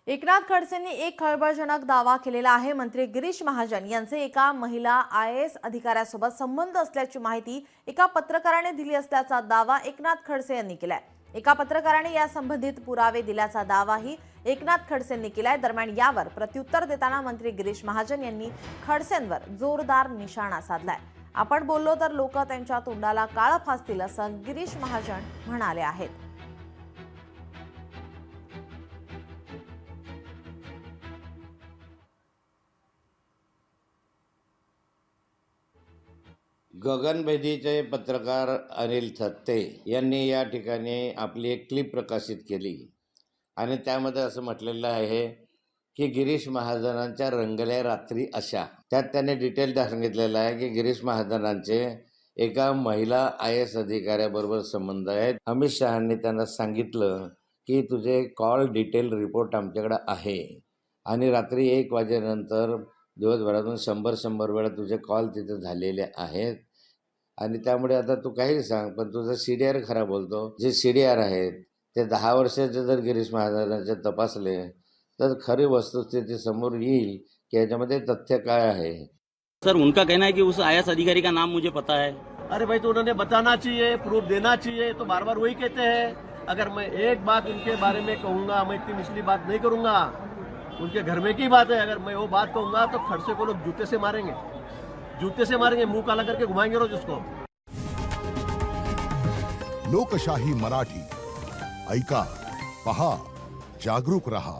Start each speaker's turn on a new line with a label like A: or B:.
A: एकनाथ खडसेंनी एक खळबळजनक दावा केलेला आहे। मंत्री गिरीश महाजन यांचे एका महिला IAS अधिकाऱ्यासोबत संबंध असल्याची माहिती एका पत्रकाराने दिली असल्याचा दावा एकनाथ खडसे यांनी केलाय। एका पत्रकाराने या संबंधित पुरावे दिल्याचा दावाही एकनाथ खडसेंनी केलाय। दरम्यान यावर प्रत्युत्तर देताना मंत्री गिरीश महाजन यांनी खडसेंवर जोरदार निशाणा साधलाय। आपण बोललो तर लोक त्यांच्या तोंडाला काळं फासतील असं गिरीश महाजन म्हणाले आहेत।
B: गगनभेदीचे पत्रकार अनिल थत्ते यांनी या ठिकाणी आपली एक क्लिप प्रकाशित केली आणि त्यामध्ये असं म्हटलेलं आहे की गिरीश महाजनांच्या रंगल्या रात्री अशा। त्यात त्याने डिटेल सांगितलेलं आहे की गिरीश महाजनांचे एका महिला IAS अधिकाऱ्याबरोबर संबंध आहेत। अमित शहांनी त्यांना सांगितलं की तुझे कॉल डिटेल रिपोर्ट आमच्याकडे आहे आणि रात्री 1 वाजेनंतर दिवसभरातून 100 वेळा तुझे कॉल तिथे झालेले आहेत आणि त्यामुळे आता तू काही सांग, पण तुझं CDR खरा बोलतो। जे CDR आहेत ते 10 वर्षाचे जर गिरीश महाजनांचे तपासले तर खरी वस्तुस्थिती समोर येईल की याच्यामध्ये तथ्य काय आहे।
C: सर, उनका कहना है कि उस IAS अधिकारी का नाम मुझे पता है।
D: अरे भाई, तो उन्होंने बताना चाहिए, प्रूफ देना चाहिए। तो बार बार वही कहते हैं। अगर मैं एक बात उनके बारे में कहूंगा, मैं इतनी निचली बात नहीं करूंगा। उनके घर में की बात है, अगर मैं वो बात कहूंगा तो खड़से को लोग जूते से मारेंगे, मुंह काला करके घुमाएंगे रोज उसको।
E: लोकशाही मराठी ऐका, पहा, जागरूक रहा।